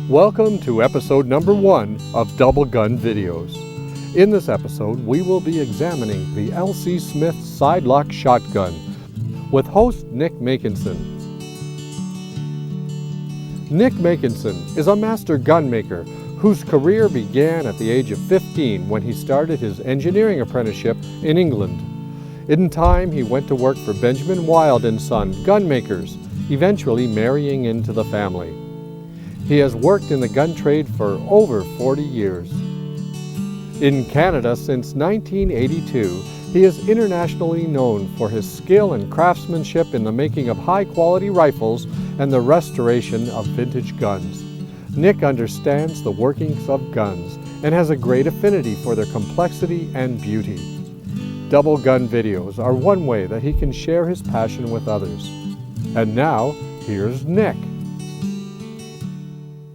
Welcome to episode number 1 of Double Gun Videos. In this episode, we will be examining the L.C. Smith Sidelock Shotgun with host Nick Makinson. Nick Makinson is a master gun maker whose career began at the age of 15 when he started his engineering apprenticeship in England. In time, he went to work for Benjamin Wild & Son Gunmakers, eventually marrying into the family. He has worked in the gun trade for over 40 years. In Canada since 1982, he is internationally known for his skill and craftsmanship in the making of high-quality rifles and the restoration of vintage guns. Nick understands the workings of guns and has a great affinity for their complexity and beauty. Double Gun Videos are one way that he can share his passion with others. And now, here's Nick.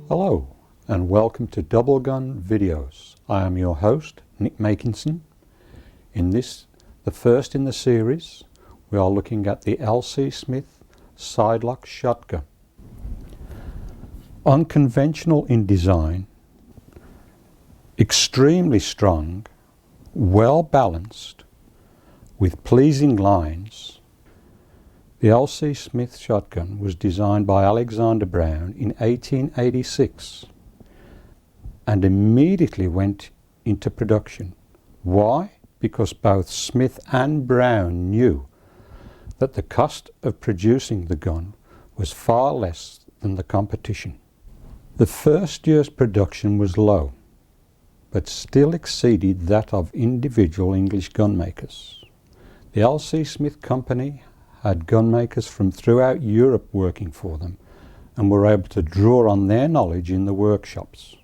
Hello and welcome to Double Gun Videos. I am your host, Nick Makinson. In this, the first in the series, we are looking at the L.C. Smith Sidelock Shotgun. Unconventional in design, extremely strong, well balanced, with pleasing lines, the L.C. Smith shotgun was designed by Alexander Brown in 1886 and immediately went into production. Why? Because both Smith and Brown knew that the cost of producing the gun was far less than the competition. The first year's production was low, but still exceeded that of individual English gun makers. The L.C. Smith Company had gunmakers from throughout Europe working for them and were able to draw on their knowledge in the workshops.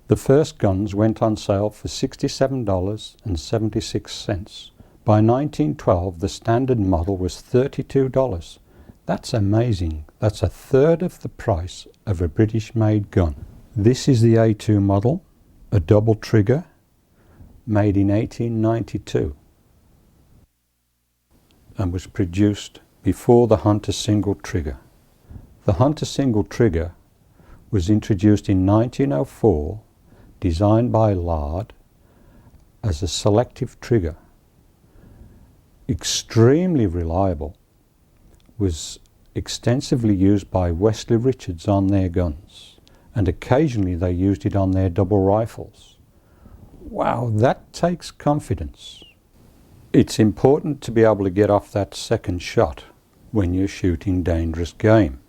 The first guns went on sale for $67.76. By 1912, the standard model was $32. That's amazing. That's a third of the price of a British-made gun. This is the A2 model, a double trigger, made in 1892. And was produced before the Hunter single trigger. The Hunter single trigger was introduced in 1904, designed by Lard as a selective trigger. Extremely reliable, was extensively used by Wesley Richards on their guns, and occasionally they used it on their double rifles. Wow, that takes confidence. It's important to be able to get off that second shot when you're shooting dangerous game.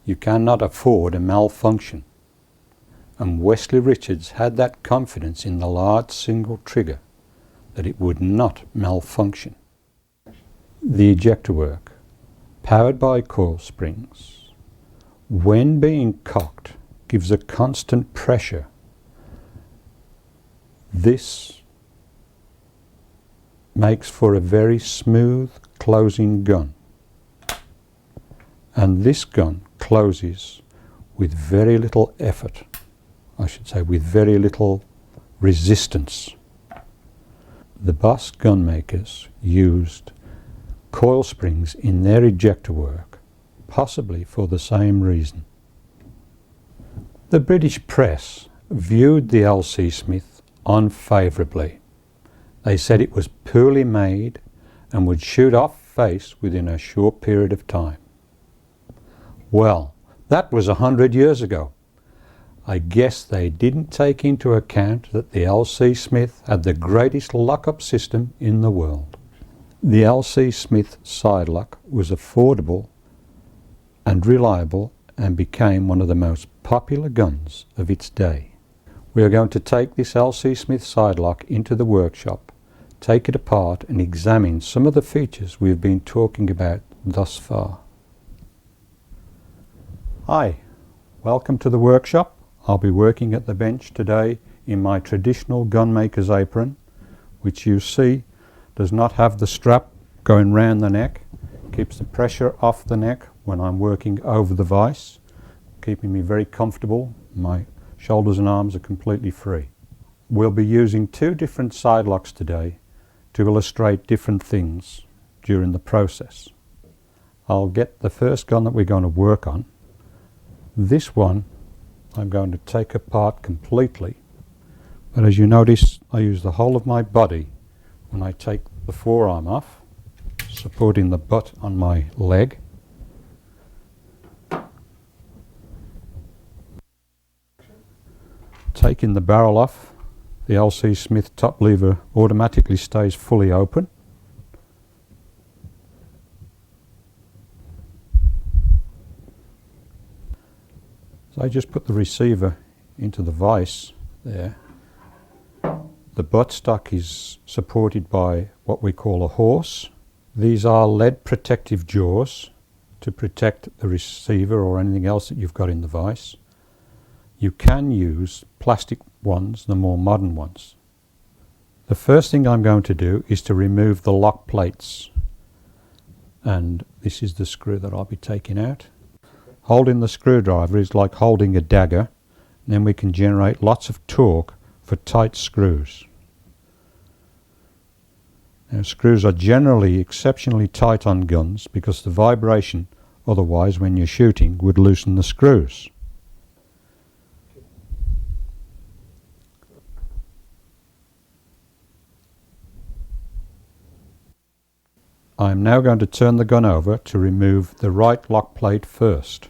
You cannot afford a malfunction, and Wesley Richards had that confidence in the Lard single trigger that it would not malfunction. The ejector work, powered by coil springs, when being cocked, gives a constant pressure. This makes for a very smooth closing gun, and this gun closes with very little effort, I should say with very little resistance. The Boss gun makers used coil springs in their ejector work, possibly for the same reason. The British press viewed the L.C. Smith unfavourably. They said it was poorly made and would shoot off face within a short period of time. Well, that was 100 years ago. I guess they didn't take into account that the L.C. Smith had the greatest lock-up system in the world. The L.C. Smith Sidelock was affordable and reliable and became one of the most popular guns of its day. We are going to take this L.C. Smith Sidelock into the workshop, take it apart and examine some of the features we've been talking about thus far. Hi, welcome to the workshop. I'll be working at the bench today in my traditional gunmaker's apron, which you see does not have the strap going round the neck, keeps the pressure off the neck when I'm working over the vise, keeping me very comfortable. My shoulders and arms are completely free. We'll be using 2 different sidelocks today to illustrate different things during the process. I'll get the first gun that we're going to work on. This one I'm going to take apart completely. But as you notice, I use the whole of my body when I take the forearm off, supporting the butt on my leg. Taking the barrel off, the LC Smith top lever automatically stays fully open. So I just put the receiver into the vise there. The buttstock is supported by what we call a horse. These are lead protective jaws to protect the receiver or anything else that you've got in the vise. You can use plastic ones, the more modern ones. The first thing I'm going to do is to remove the lock plates, and this is the screw that I'll be taking out. Holding the screwdriver is like holding a dagger, and then we can generate lots of torque for tight screws. Now, screws are generally exceptionally tight on guns because the vibration otherwise when you're shooting would loosen the screws. I am now going to turn the gun over to remove the right lock plate first.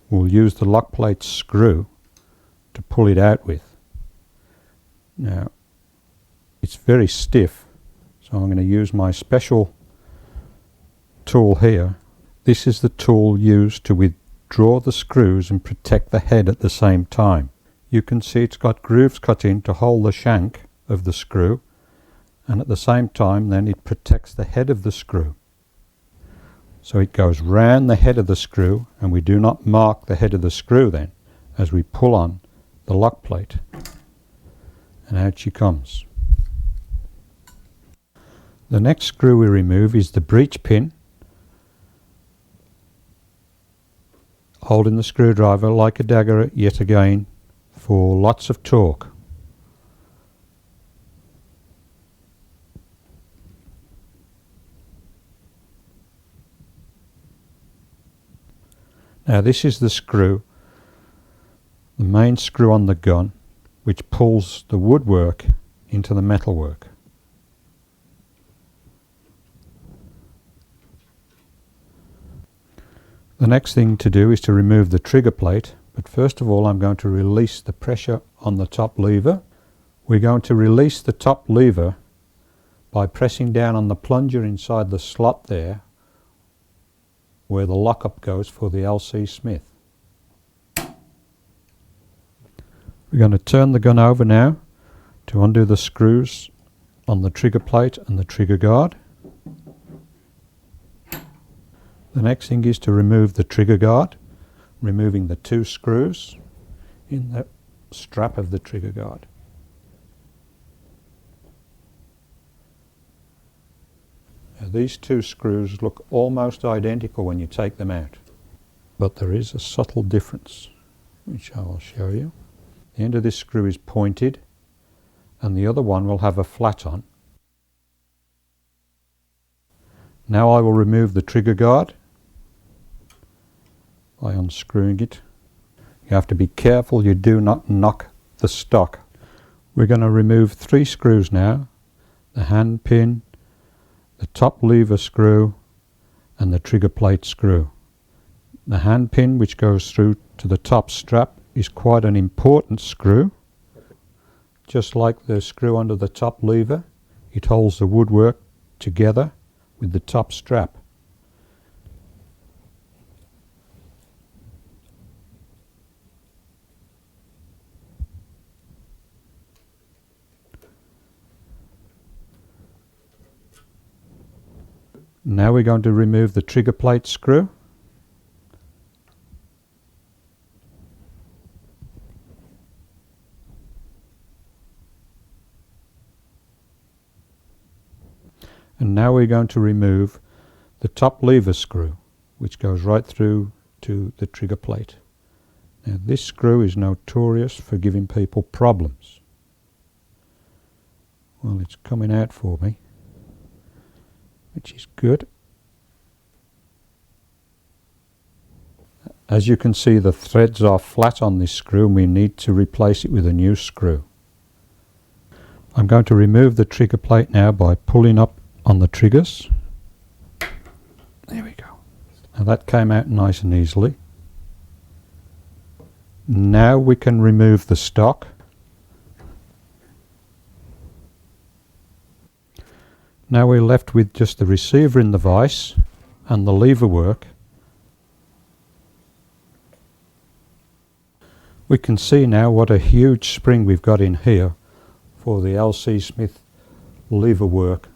We'll use the lock plate screw to pull it out with. Now, it's very stiff, so I'm going to use my special tool here. This is the tool used to withdraw the screws and protect the head at the same time. You can see it's got grooves cut in to hold the shank of the screw, and at the same time then it protects the head of the screw. So it goes round the head of the screw, and we do not mark the head of the screw then as we pull on the lock plate. And out she comes. The next screw we remove is the breech pin, holding the screwdriver like a dagger yet again for lots of torque. Now this is the screw, the main screw on the gun, which pulls the woodwork into the metalwork. The next thing to do is to remove the trigger plate, but first of all I'm going to release the pressure on the top lever. We're going to release the top lever by pressing down on the plunger inside the slot there where the lockup goes for the LC Smith. We're going to turn the gun over now to undo the screws on the trigger plate and the trigger guard. The next thing is to remove the trigger guard, removing the two screws in the strap of the trigger guard. Now, these two screws look almost identical when you take them out, but there is a subtle difference, which I will show you. The end of this screw is pointed, and the other one will have a flat on. Now I will remove the trigger guard by unscrewing it. You have to be careful you do not knock the stock. We're going to remove three screws now: the hand pin, the top lever screw, and the trigger plate screw. The hand pin, which goes through to the top strap, is quite an important screw. Just like the screw under the top lever, it holds the woodwork together with the top strap. Now we're going to remove the trigger plate screw. And now we're going to remove the top lever screw, which goes right through to the trigger plate. Now this screw is notorious for giving people problems. Well, it's coming out for me, which is good. As you can see, the threads are flat on this screw and we need to replace it with a new screw. I'm going to remove the trigger plate now by pulling up on the triggers. There we go. Now that came out nice and easily. Now we can remove the stock. Now we're left with just the receiver in the vise and the lever work. We can see now what a huge spring we've got in here for the LC Smith lever work.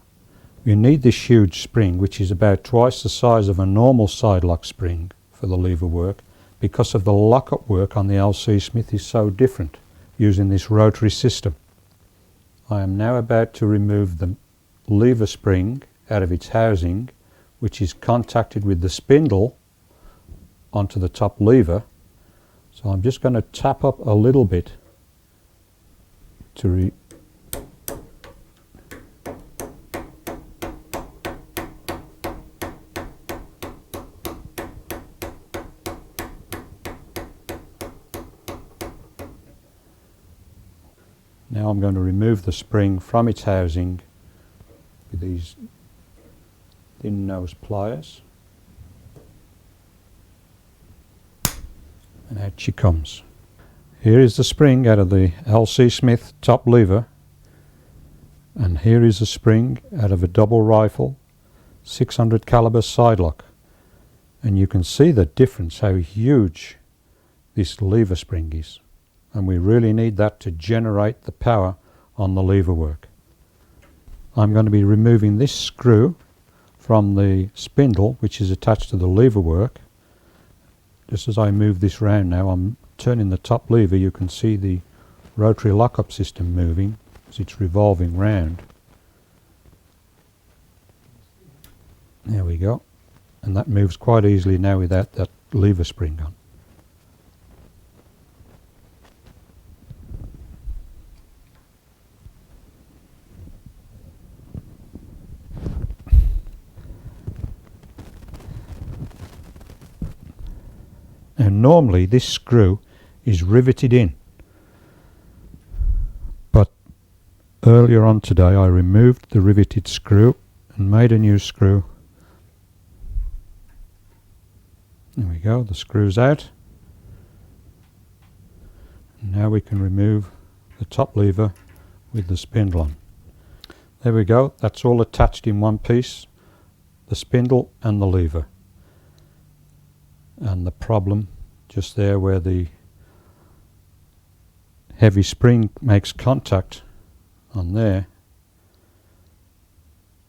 You need this huge spring, which is about twice the size of a normal side lock spring for the lever work, because of the lockup work on the LC Smith is so different using this rotary system. I am now about to remove the lever spring out of its housing, which is contacted with the spindle onto the top lever. So I'm just going to tap up a little bit to Now I'm going to remove the spring from its housing with these thin nose pliers. And out she comes. Here is the spring out of the LC Smith top lever, and here is the spring out of a double rifle 600 caliber side lock, and you can see the difference how huge this lever spring is, and we really need that to generate the power on the lever work. I'm going to be removing this screw from the spindle which is attached to the lever work. Just as I move this round now, I'm turning the top lever. You can see the rotary lockup system moving as it's revolving round. There we go. And that moves quite easily now without that lever spring on. And normally this screw is riveted in, but earlier on today I removed the riveted screw and made a new screw. There we go, the screw's out. And now we can remove the top lever with the spindle on. There we go, that's all attached in one piece, the spindle and the lever. And the problem just there where the heavy spring makes contact on there,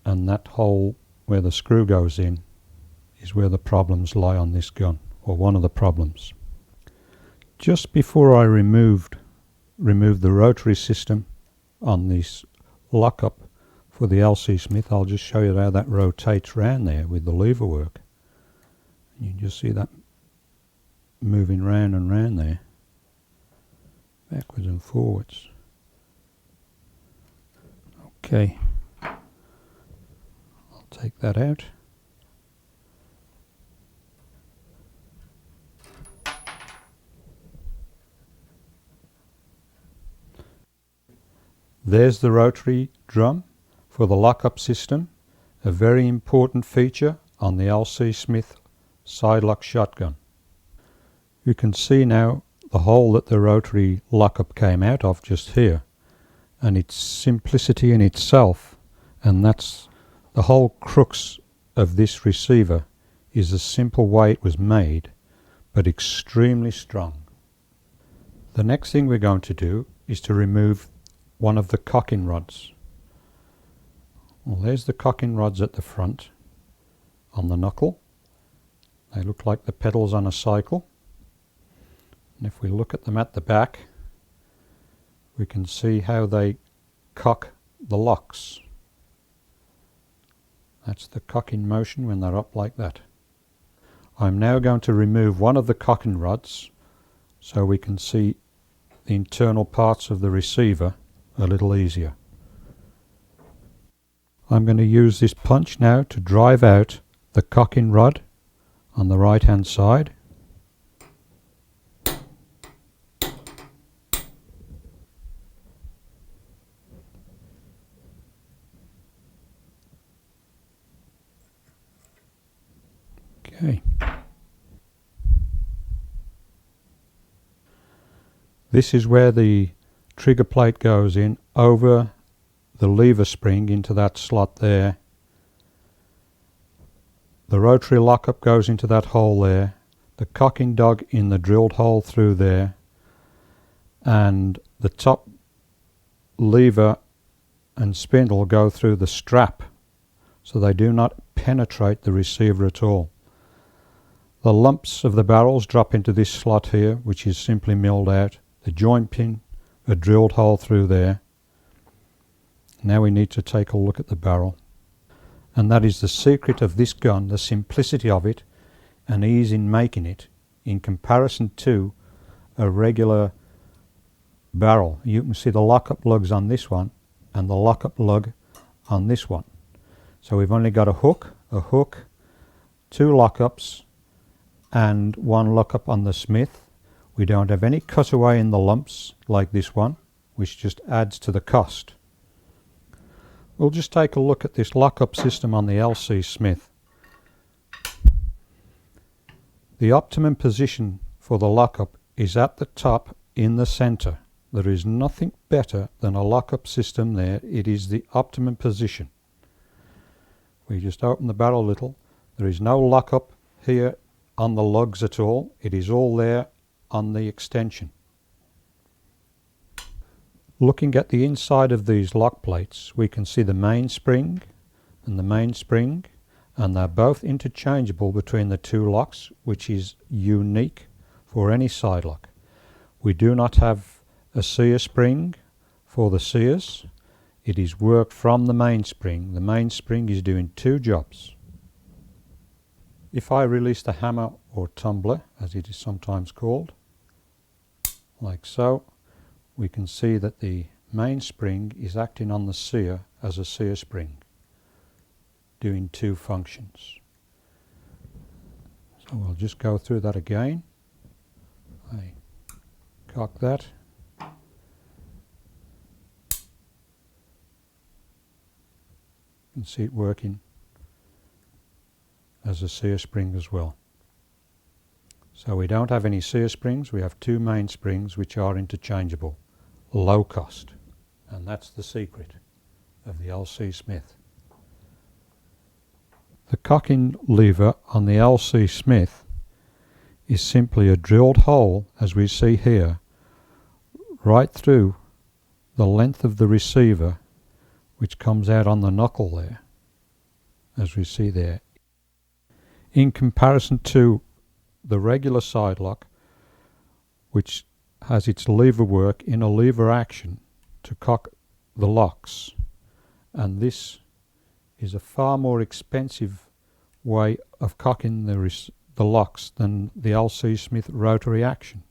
and that hole where the screw goes in is where the problems lie on this gun, or one of the problems. Just before I removed the rotary system on this lockup for the LC Smith, I'll just show you how that rotates round there with the lever work. You can just see that moving round and round there, backwards and forwards. Okay, I'll take that out. There's the rotary drum for the lockup system, a very important feature on the LC Smith side lock shotgun. You can see now the hole that the rotary lockup came out of just here, and its simplicity in itself, and that's the whole crux of this receiver, is the simple way it was made, but extremely strong. The next thing we're going to do is to remove one of the cocking rods. Well, there's the cocking rods at the front on the knuckle. They look like the pedals on a cycle. And if we look at them at the back, we can see how they cock the locks. That's the cocking motion when they're up like that. I'm now going to remove one of the cocking rods so we can see the internal parts of the receiver a little easier. I'm going to use this punch now to drive out the cocking rod on the right hand side. Okay. This is where the trigger plate goes in over the lever spring into that slot there. The rotary lockup goes into that hole there, the cocking dog in the drilled hole through there, and the top lever and spindle go through the strap, so they do not penetrate the receiver at all. The lumps of the barrels drop into this slot here, which is simply milled out. The joint pin, a drilled hole through there. Now we need to take a look at the barrel. And that is the secret of this gun, the simplicity of it and ease in making it in comparison to a regular barrel. You can see the lockup lugs on this one and the lockup lug on this one. So we've only got a hook, two lockups and one lockup on the Smith. We don't have any cutaway in the lumps like this one, which just adds to the cost. We'll just take a look at this lockup system on the LC Smith. The optimum position for the lockup is at the top in the center. There is nothing better than a lockup system there. It is the optimum position. We just open the barrel a little. There is no lockup here on the lugs at all. It is all there on the extension. Looking at the inside of these lock plates, we can see the mainspring and the mainspring, and they're both interchangeable between the two locks, which is unique for any side lock. We do not have a sear spring for the sears. It is worked from the mainspring. The mainspring is doing two jobs. If I release the hammer or tumbler, as it is sometimes called, like so, we can see that the mainspring is acting on the sear as a sear spring, doing two functions. So we'll just go through that again. I cock that. You can see it working as a sear spring as well. So we don't have any sear springs, we have two main springs which are interchangeable, low cost, and that's the secret of the LC Smith. The cocking lever on the LC Smith is simply a drilled hole, as we see here, right through the length of the receiver, which comes out on the knuckle there, as we see there. In comparison to the regular side lock, which has its lever work in a lever action to cock the locks, and this is a far more expensive way of cocking the locks than the LC Smith rotary action.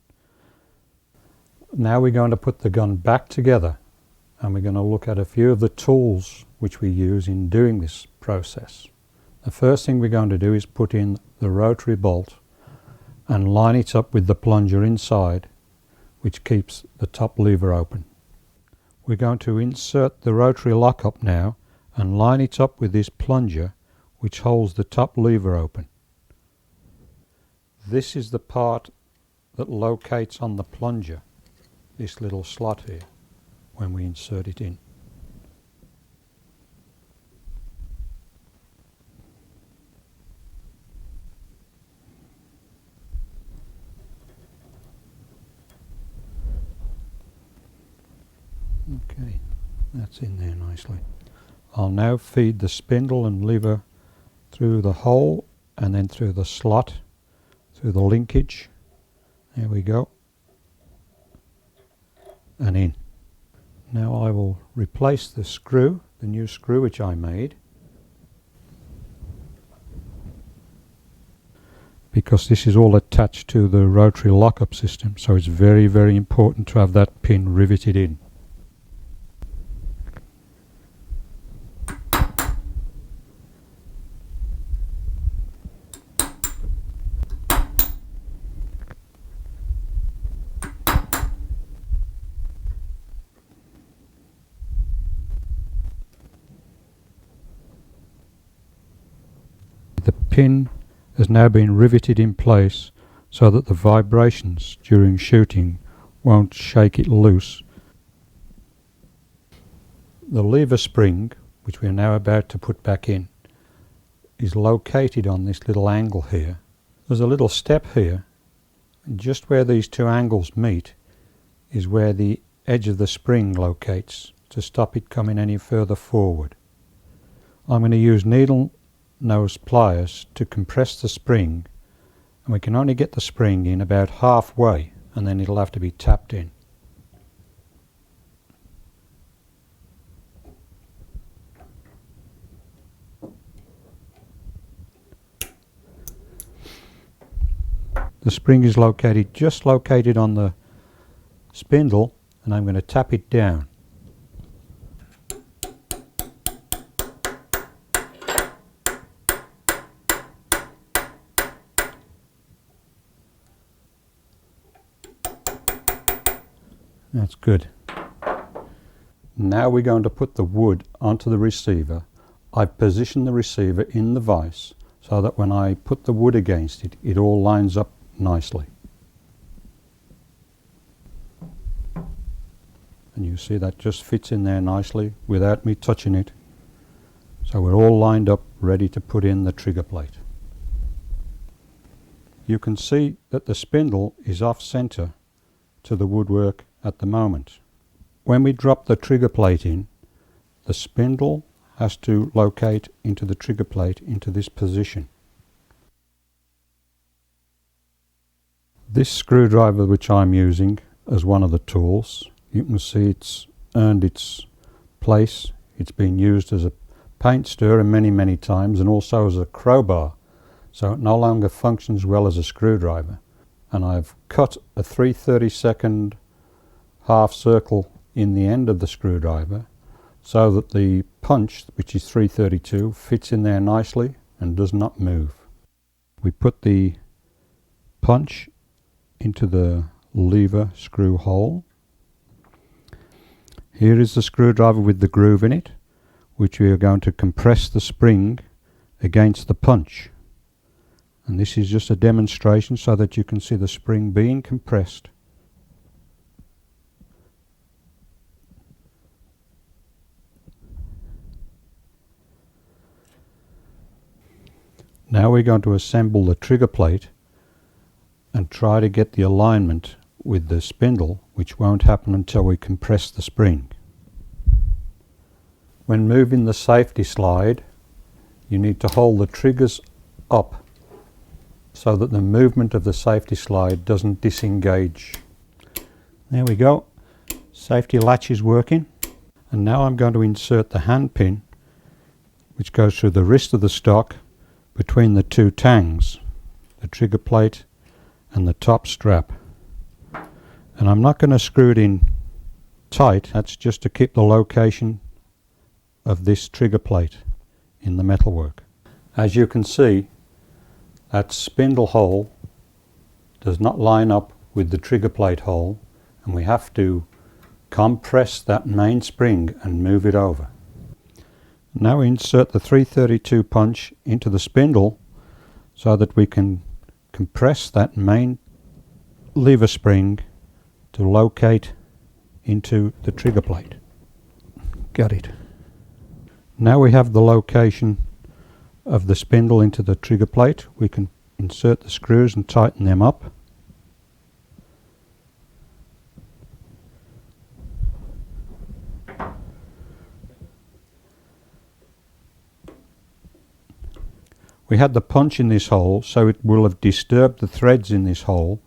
Now we're going to put the gun back together, and we're going to look at a few of the tools which we use in doing this process. The first thing we're going to do is put in the rotary bolt and line it up with the plunger inside, which keeps the top lever open. We're going to insert the rotary lockup now and line it up with this plunger, which holds the top lever open. This is the part that locates on the plunger, this little slot here, when we insert it in. Okay, that's in there nicely. I'll now feed the spindle and lever through the hole and then through the slot, through the linkage. There we go. And in. Now I will replace the screw, the new screw which I made, because this is all attached to the rotary lockup system, so it's very, very important to have that pin riveted in. pin has now been riveted in place so that the vibrations during shooting won't shake it loose. The lever spring, which we are now about to put back in, is located on this little angle here. There's a little step here, and just where these two angles meet is where the edge of the spring locates to stop it coming any further forward. I'm going to use needle nose pliers to compress the spring, and we can only get the spring in about halfway, and then it'll have to be tapped in. The spring is just located on the spindle, and I'm going to tap it down. That's good. Now we're going to put the wood onto the receiver. I've positioned the receiver in the vise so that when I put the wood against it, it all lines up nicely. And you see that just fits in there nicely without me touching it. So we're all lined up, ready to put in the trigger plate. You can see that the spindle is off center to the woodwork at the moment. When we drop the trigger plate in, the spindle has to locate into the trigger plate into this position. This screwdriver which I'm using as one of the tools, you can see it's earned its place. It's been used as a paint stirrer many times, and also as a crowbar, so it no longer functions well as a screwdriver. And I've cut a 3/32 half circle in the end of the screwdriver so that the punch, which is 3/32, fits in there nicely and does not move. We put the punch into the lever screw hole. Here is the screwdriver with the groove in it, which we are going to compress the spring against the punch. And this is just a demonstration so that you can see the spring being compressed. Now we're going to assemble the trigger plate and try to get the alignment with the spindle, which won't happen until we compress the spring. When moving the safety slide, you need to hold the triggers up so that the movement of the safety slide doesn't disengage. There we go. Safety latch is working. And now I'm going to insert the hand pin, which goes through the wrist of the stock between the two tangs, the trigger plate and the top strap. And I'm not going to screw it in tight, that's just to keep the location of this trigger plate in the metalwork. As you can see, that spindle hole does not line up with the trigger plate hole, and we have to compress that main spring and move it over. Now we insert the 3/32 punch into the spindle so that we can compress that main lever spring to locate into the trigger plate. Got it. Now we have the location of the spindle into the trigger plate. We can insert the screws and tighten them up. We had the punch in this hole, so it will have disturbed the threads in this hole,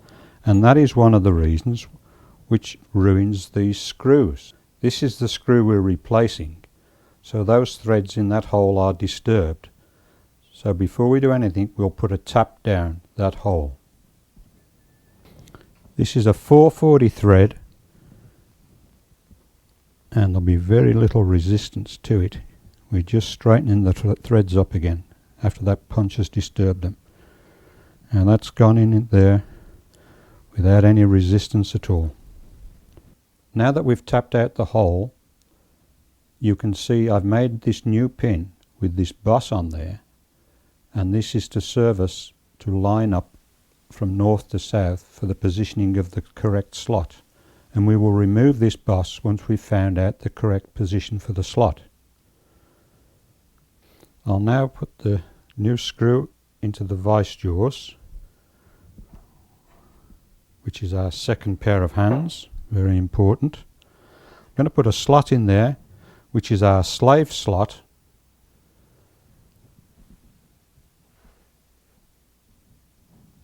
and that is one of the reasons which ruins these screws. This is the screw we're replacing, so those threads in that hole are disturbed. So before we do anything, we'll put a tap down that hole. This is a 440 thread, and there'll be very little resistance to it. We're just straightening the threads up again after that punch has disturbed them. And that's gone in there without any resistance at all. Now that we've tapped out the hole, you can see I've made this new pin with this boss on there, and this is to serve us to line up from north to south for the positioning of the correct slot, and we will remove this boss once we've found out the correct position for the slot. I'll now put the new screw into the vice jaws, which is our second pair of hands, very important. I'm going to put a slot in there, which is our slave slot,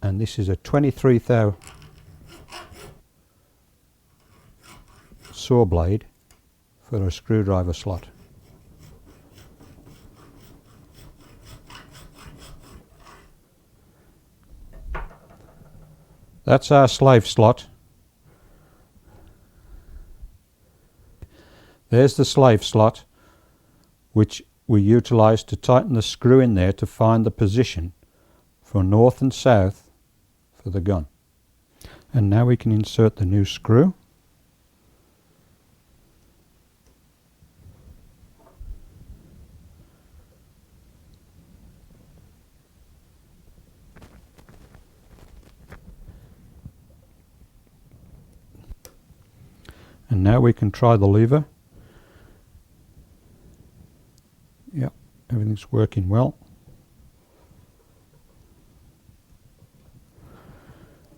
and this is a 23 thou saw blade for a screwdriver slot. That's our slave slot. There's the slave slot, which we utilize to tighten the screw in there to find the position for north and south for the gun. And now we can insert the new screw. And now we can try the lever. Yep, everything's working well.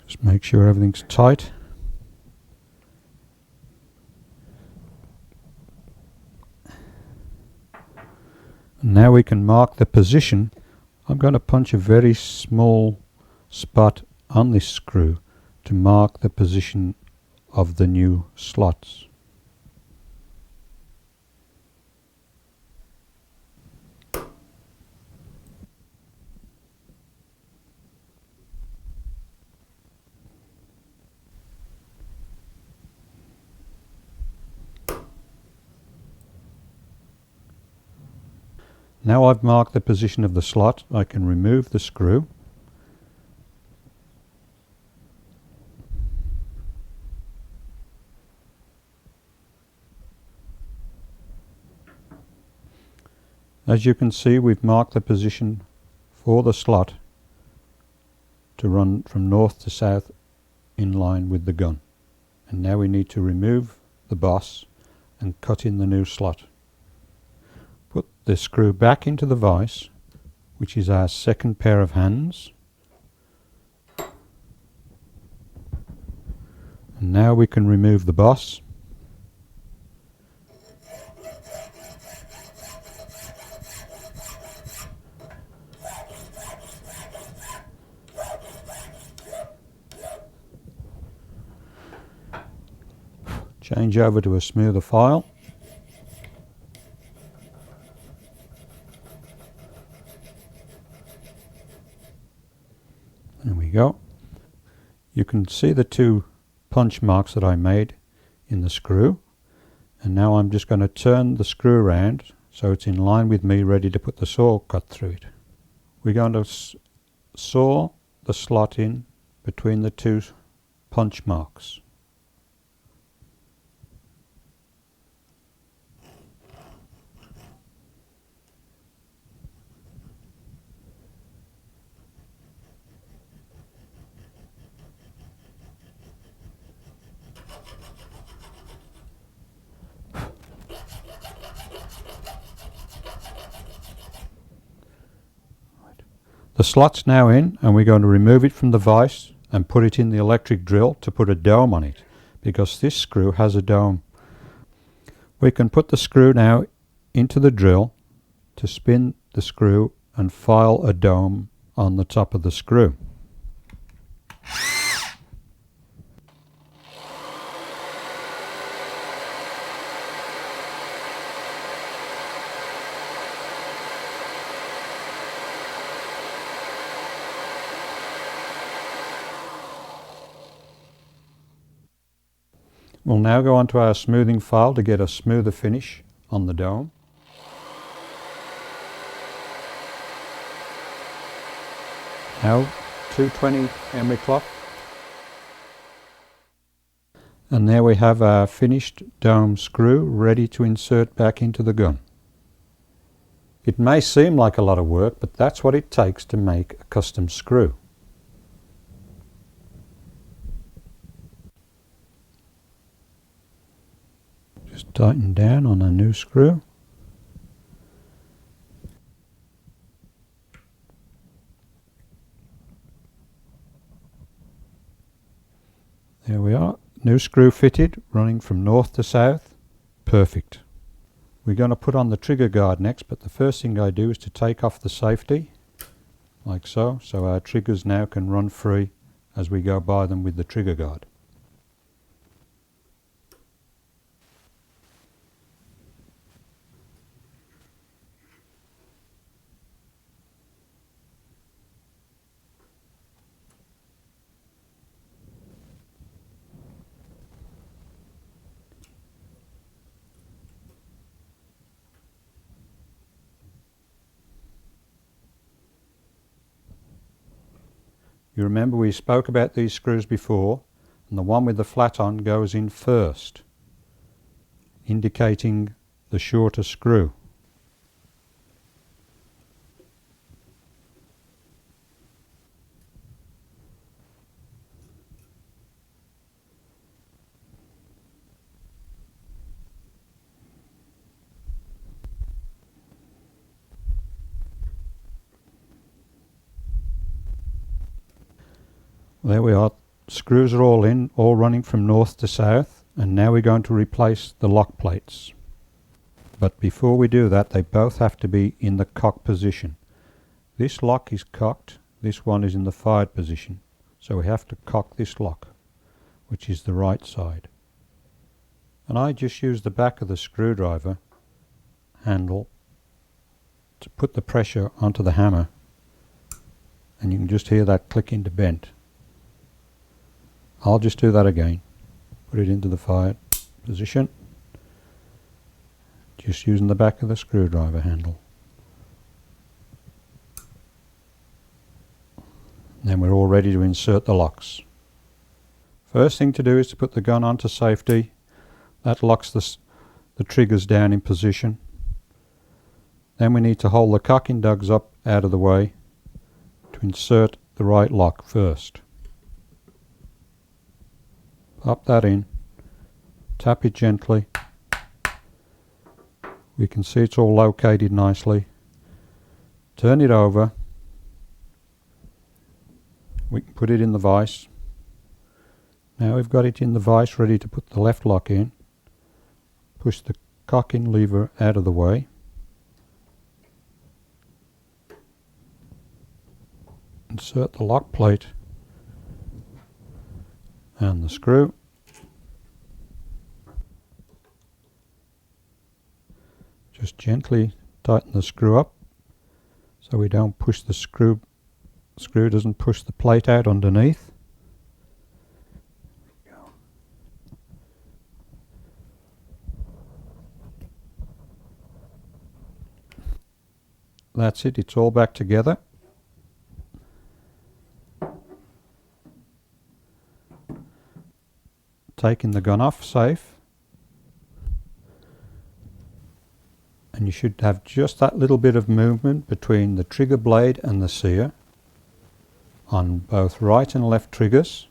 Just make sure everything's tight. And now we can mark the position. I'm going to punch a very small spot on this screw to mark the position of the new slots. Now I've marked the position of the slot, I can remove the screw. As you can see, we've marked the position for the slot to run from north to south in line with the gun. And now we need to remove the boss and cut in the new slot. Put the screw back into the vise, which is our second pair of hands. And now we can remove the boss. Change over to a smoother file. There we go. You can see the two punch marks that I made in the screw, and now I'm just going to turn the screw around so it's in line with me, ready to put the saw cut through it. We're going to saw the slot in between the two punch marks. The slot's now in, and we're going to remove it from the vise and put it in the electric drill to put a dome on it, because this screw has a dome. We can put the screw now into the drill to spin the screw and file a dome on the top of the screw. We'll now go onto our smoothing file to get a smoother finish on the dome. Now 220 emery cloth. And there we have our finished dome screw ready to insert back into the gun. It may seem like a lot of work, but that's what it takes to make a custom screw. Just tighten down on a new screw. There we are, new screw fitted, running from north to south. Perfect. We're going to put on the trigger guard next, but the first thing I do is to take off the safety, like so our triggers now can run free as we go by them with the trigger guard. You remember we spoke about these screws before, and the one with the flat on goes in first, indicating the shorter screw. There we are, screws are all in, all running from north to south, and now we're going to replace the lock plates. But before we do that, they both have to be in the cock position. This lock is cocked, this one is in the fired position, so we have to cock this lock, which is the right side. And I just use the back of the screwdriver handle to put the pressure onto the hammer, and you can just hear that click into bent. I'll just do that again. Put it into the fired position. Just using the back of the screwdriver handle. Then we're all ready to insert the locks. First thing to do is to put the gun onto safety. That locks the triggers down in position. Then we need to hold the cocking dugs up out of the way to insert the right lock first. Pop that in, tap it gently. We can see it's all located nicely. Turn it over. We can put it in the vise. Now we've got it in the vise ready to put the left lock in. Push the cocking lever out of the way. Insert the lock plate and the screw. Just gently tighten the screw up so we don't push the screw doesn't push the plate out underneath. That's it, it's all back together. Taking the gun off safe, and you should have just that little bit of movement between the trigger blade and the sear on both right and left triggers,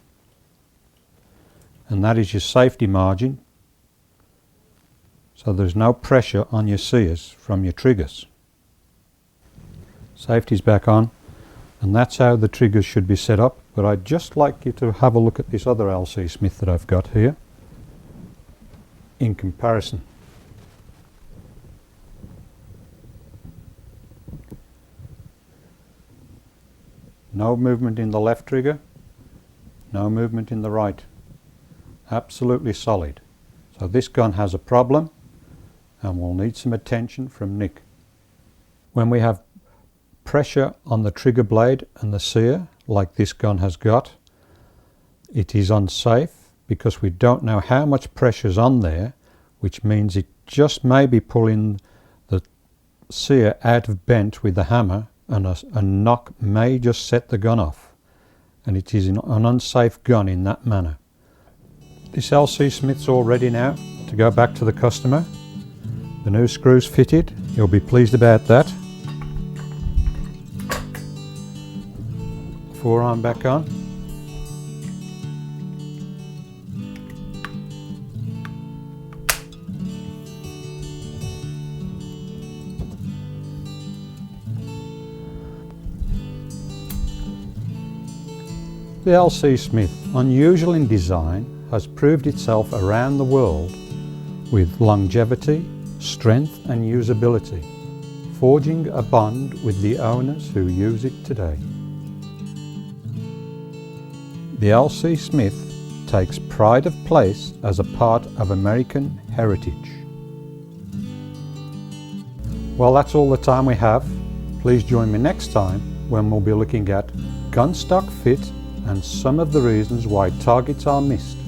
and that is your safety margin, so there's no pressure on your sears from your triggers. Safety's back on, and that's how the triggers should be set up. But I'd just like you to have a look at this other LC Smith that I've got here in comparison. No movement in the left trigger, no movement in the right. Absolutely solid. So this gun has a problem and will need some attention from Nick. When we have pressure on the trigger blade and the sear, like this gun has got, it is unsafe because we don't know how much pressure is on there, which means it just may be pulling the sear out of bent with the hammer, and a knock may just set the gun off, and it is an unsafe gun in that manner. This LC Smith's all ready now to go back to the customer. The new screws fitted, you'll be pleased about that. forearm back on. The LC Smith, unusual in design, has proved itself around the world with longevity, strength and usability, forging a bond with the owners who use it today. The LC Smith takes pride of place as a part of American heritage. Well, that's all the time we have. Please join me next time when we'll be looking at gun stock fit and some of the reasons why targets are missed.